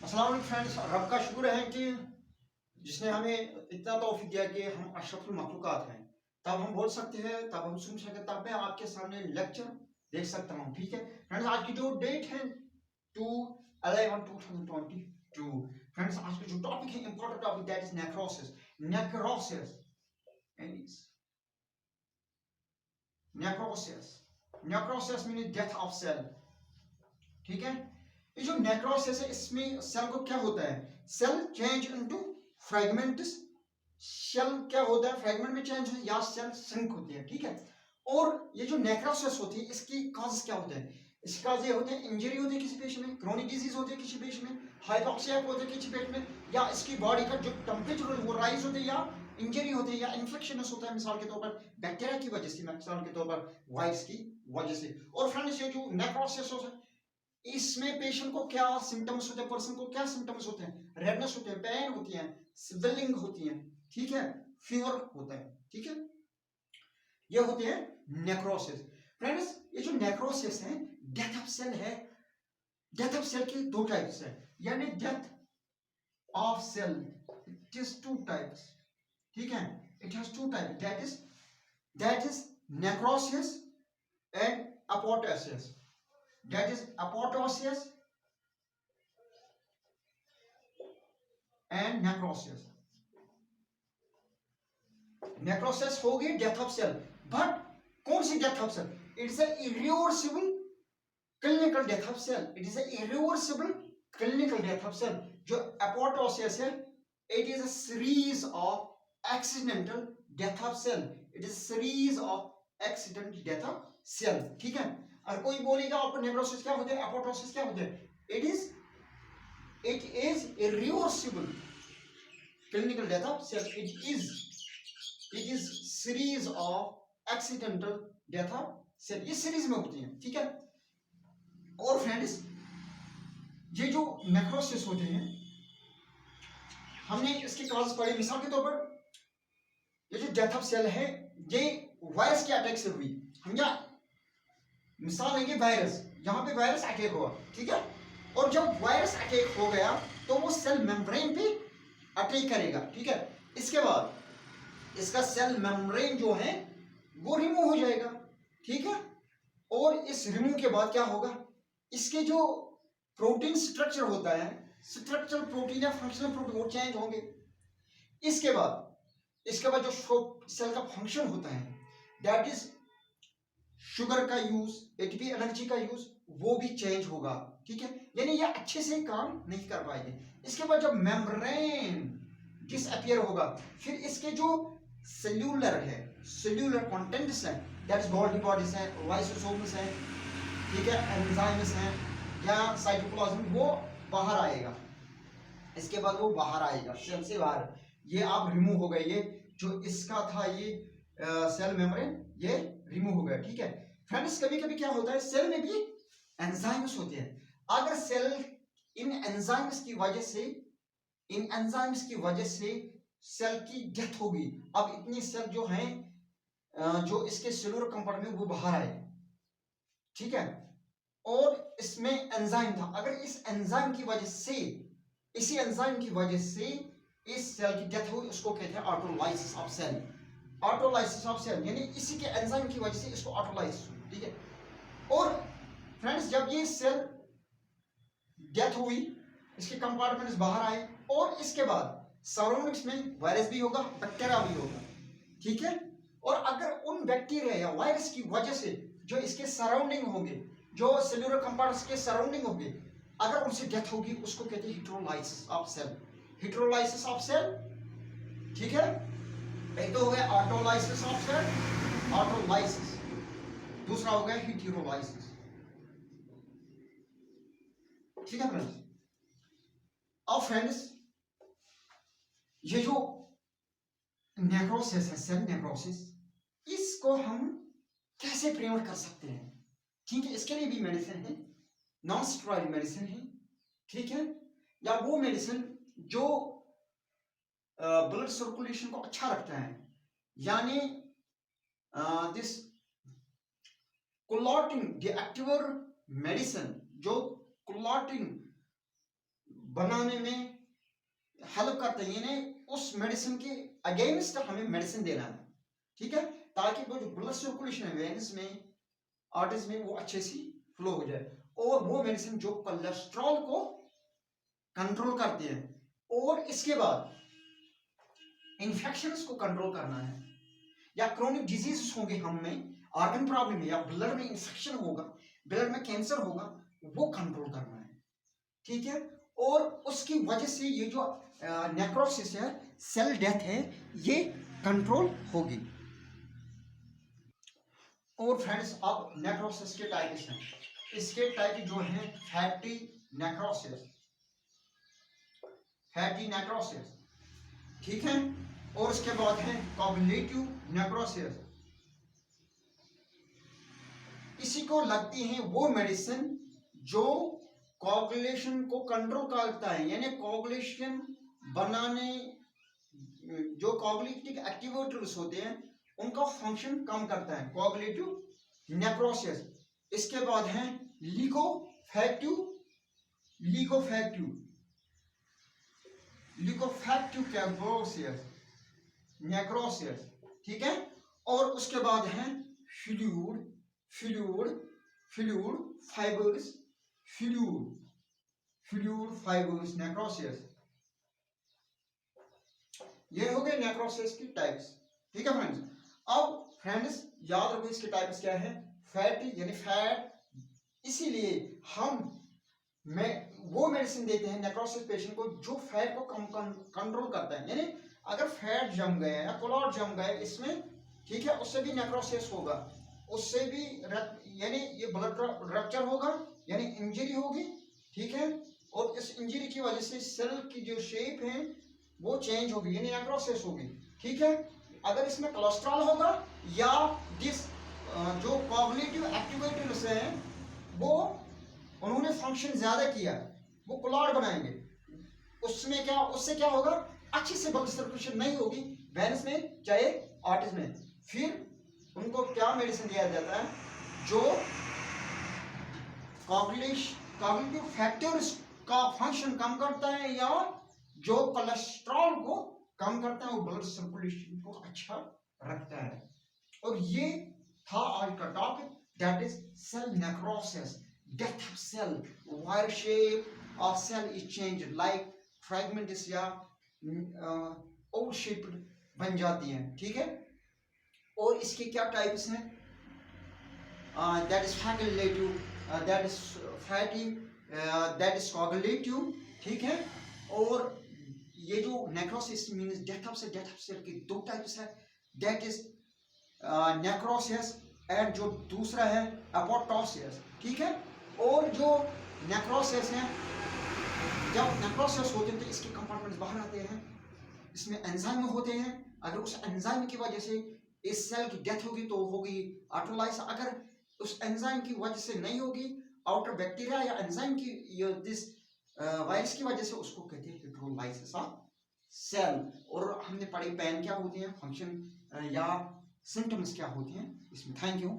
अस्सलाम वालेकुम फ्रेंड्स, रब का शुक्र है कि जिसने हमें इतना तौफीक दिया कि हम अशरफुल मखलूकात हैं। तब हम बोल सकते हैं, तब हम सुन सकते हैं, तब मैं आपके सामने लेक्चर देख सकता हूँ। ठीक है फ्रेंड्स, आज की जो डेट है 2/11/2022। फ्रेंड्स, आज का जो टॉपिक है, important topic, that is necrosis. Necrosis necrosis necrosis mean death of cell. ठीक है, ये जो नेक्रोसिस है, इसमें सेल को क्या होता है, cell change into fragments. Cell क्या होता है, फ्रेगमेंट में चेंज हो या सेल श्रिंक होती है। ठीक है, और ये जो नेक्रोसिस होती है, इसकी कॉज क्या होते हैं? इसके कॉज ये होते हैं, इंजरी होती है किसी पेशेंट में, क्रोनिक डिजीज होती है किसी पेशेंट में, हाइपोक्सिया होती है किसी पेशेंट में, या इसकी बॉडी का जो टेम्परेचर वो राइज होते है, या इंजरी होती है, या इन्फेक्शन होता है, मिसाल के तौर पर बैक्टीरिया की वजह से, मिसाल के तौर पर वायरस की वजह से। और फ्रेंड्स, ये जो नेक्रोसिस होता है, इसमें पेशेंट को क्या सिम्टम्स होते हैं, पर्सन को क्या सिम्टम्स होते हैं? रेडनेस होते हैं, पेन होती है, स्वेलिंग होती है, ठीक है, फीवर होता है। ठीक है, ये होते हैं नेक्रोसिस। फ्रेंड्स, ये जो नेक्रोसिस है, डेथ ऑफ सेल है। डेथ ऑफ सेल के दो टाइप्स है, यानी death of cell, it is two types. ठीक है, it has two type, that is necrosis and apoptosis. That is apoptosis and necrosis. Necrosis होगी डेथ ऑफ सेल, बट कौन सी death of cell? It is irreversible clinical death of cell. It is irreversible clinical death of cell. जो apoptosis है, it is a series of accidental death of cell. It is series of accidental death of cell. ठीक है, और कोई बोलेगा आपको necrosis क्या होते हैं, अपोप्टोसिस क्या होते हैं? It is irreversible clinical death of cell. It is series of accidental death of cell. ये सीरीज में होती है। ठीक है, और फ्रेंड्स, ये जो नेक्रोसिस होते हैं, हमने इसके कॉज पढ़े। मिसाल के तौर पर, ये जो डेथ ऑफ सेल है, ये वायरस के अटैक से हुई। हम या मिसाल लेंगे वायरस, यहां पे वायरस अटैक हुआ। ठीक है, और जब वायरस अटैक हो गया तो वो सेल मेम्ब्रेन पे अटैक करेगा। ठीक है, इसके बाद इसका सेल मेम्ब्रेन जो है वो रिमूव हो जाएगा। ठीक है, और इस रिमूव के बाद क्या होगा, इसके जो प्रोटीन स्ट्रक्चर होता है, स्ट्रक्चरल प्रोटीन या फंक्शनल प्रोटीन, वो चेंज होंगे। इसके बाद जो सेल का फंक्शन होता है, दैट इज शुगर का यूज, एटीपी एनर्जी का यूज, वो भी चेंज होगा। ठीक है, यानी ये अच्छे से काम नहीं कर पाएंगे। इसके बाद जब मेम्ब्रेन डिसअपियर होगा, फिर इसके जो सेल्यूलर है, सेल्यूलर कंटेंट्स है, दैट इज गोल्गी बॉडीज है, लाइसोसोम्स है, ठीक है, एंजाइम्स है, या साइटोप्लाज्म, वो बाहर आएगा। इसके बाद वो बाहर आएगा सेल से बाहर, ये आप रिमूव हो गए। ये जो इसका था, ये सेल मेम्ब्रेन, ये रिमूव हो गया। ठीक है फ्रेंड्स, कभी कभी क्या होता है, सेल में भी एंजाइम्स होते हैं। अगर सेल इन एंजाइम्स की वजह से सेल की डेथ होगी, अब इतनी सेल जो है, जो इसके सेलुलर कंपार्टमेंट में, वो बाहर आए। ठीक है, और इसमें एंजाइम था, अगर इसी एंजाइम की वजह से इस सेल की डेथ हुई, उसको कहते हैं autolysis of cell. Autolysis of cell यानी इसी के एंजाइम की वजह से इसको ऑटोलाइसिस हुई। ठीक है, और फ्रेंड्स, जब ये सेल डेथ हुई, इसके कंपार्टमेंट्स बाहर आए, और इसके बाद सराउंडिंग्स में वायरस भी होगा, बैक्टीरिया भी होगा। ठीक है, और अगर उन बैक्टीरिया या वायरस की वजह से जो इसके सराउंडिंग होंगे, जो सेल्यूलर कंपार्टमेंट्स के सराउंडिंग होंगे, अगर उनसे डेथ होगी, उसको कहते हैं heterolysis of cell. Heterolysis of cell. ठीक है, एक तो हो गया ऑटोलाइसिस ऑफ सेल, ऑटोलाइसिस, दूसरा हो गया हेटेरोलाइसिस। ठीक है फ्रेंड्स, अब फ्रेंड्स, ये जो नेक्रोसिस है, सेल नेक्रोसिस, इसको हम कैसे प्रिवेंट कर सकते हैं? ठीक है, इसके लिए भी मेडिसिन है, नॉन स्टेरॉइड मेडिसिन है। ठीक है, या वो मेडिसिन जो ब्लड सर्कुलेशन को अच्छा रखता है, यानी दिस क्लॉटिंग डिएक्टिवेटर मेडिसिन, जो क्लॉटिंग बनाने में हेल्प करते हैं, यानी उस मेडिसिन के अगेंस्ट हमें मेडिसिन देना है, ठीक है, ताकि वो जो ब्लड सर्कुलेशन है वेन्स में, आर्टरीज में, वो अच्छे से फ्लो हो जाए। और वो मेडिसिन जो कोलेस्ट्रॉल को कंट्रोल करती है। और इसके बाद इन्फेक्शंस को कंट्रोल करना है, या क्रोनिक डिजीज होंगे हम में, ऑर्गन प्रॉब्लम है, या ब्लड में इंफेक्शन होगा, ब्लड में कैंसर होगा, वो कंट्रोल करना है, ठीक है। और उसकी वजह से ये जो नेक्रोसिस है, सेल डेथ है, ये कंट्रोल होगी। और फ्रेंड्स अब नेक्रोसिस के टाइप्स हैं। इसके टाइप जो हैं फैटी नेक्रोसिस, फैटी नेक्रोसिस, ठीक है। और उसके बाद है कोगुलेटिव नेक्रोसिस। इसी को लगती है वो मेडिसिन जो कोगुलेशन को कंट्रोल करता है, यानी कोगुलेशन बनाने, जो कोगुलेटिव एक्टिवेटर्स होते हैं उनका फंक्शन कम करता है, कोगुलेटिव नेक्रोसिस। इसके बाद है लिकोफैक्टिव, लिकोफैक्टिव, लिकोफैक्टिव नेक्रोसिस, ठीक है। और उसके बाद है fluid, fluid, fluid fibres, fluid, fluid fibres necrosis. ये हो गए नेक्रोसिस की टाइप्स, ठीक है फ्रेंड्स। अब फ्रेंड्स याद रखो इसके टाइप्स क्या है, फैटी यानी फैट, इसीलिए हम वो मेडिसिन देते हैं नेक्रोसिस पेशेंट को जो फैट को कंट्रोल करता है, यानी अगर फैट जम गया या क्लॉट जम गया इसमें, ठीक है, उससे भी नेक्रोसिस होगा, उससे भी यानी ये ब्लड रप्चर होगा, यानी इंजरी होगी, ठीक है। और इस इंजरी की वजह से सेल की जो शेप है वो चेंज होगी, यानी नेक्रोसिस होगी, ठीक है। अगर इसमें कोलेस्ट्रॉल होगा या दिस जो कोगुलेटिव एक्टिवेटर्स हैं वो उन्होंने फंक्शन ज्यादा किया, वो क्लॉट बनाएंगे, उसमें क्या, उससे क्या होगा, अच्छी से ब्लड सर्कुलेशन नहीं होगी वेन्स में चाहे आर्टरीज में। फिर उनको क्या मेडिसिन दिया जाता है, जो कोगुलेटिव फैक्टर्स का फंक्शन कम करता है या जो कोलेस्ट्रॉल को कम करता है, वो ब्लड सर्कुलेशन को अच्छा रखता है। और ये था आज का topic, that is cell necrosis, death of cell, wire shape of cell is change, like fragments या ओवल शेप्ड बन जाती हैं, ठीक है। और इसके क्या टाइप्स हैं, that is phagulative, that is fatty, that is coagulative, ठीक है। और ये जो necrosis means death of cell के दो टाइप्स है, दैट इज नेक्रोसिस एंड जो दूसरा है एपोप्टोसिस, ठीक है। और जो नेक्रोसिस है, जब नेक्रोसिस होते हैं तो इसके कंपार्टमेंट्स बाहर आते हैं, इसमें एंजाइम होते हैं, अगर उस एंजाइम की वजह से इस सेल की डेथ होगी तो होगी ऑटोलाइसिस, अगर उस एंजाइम की वजह से नहीं होगी, आउटर बैक्टीरिया या एंजाइम की दिस वायरस की वजह से, उसको कहते हैं हाइड्रोलाइसिस ऑफ सेल। और हमने पढ़ी पैन क्या होती है, फंक्शन या सिम्टम्स क्या होते हैं इसमें। Thank you.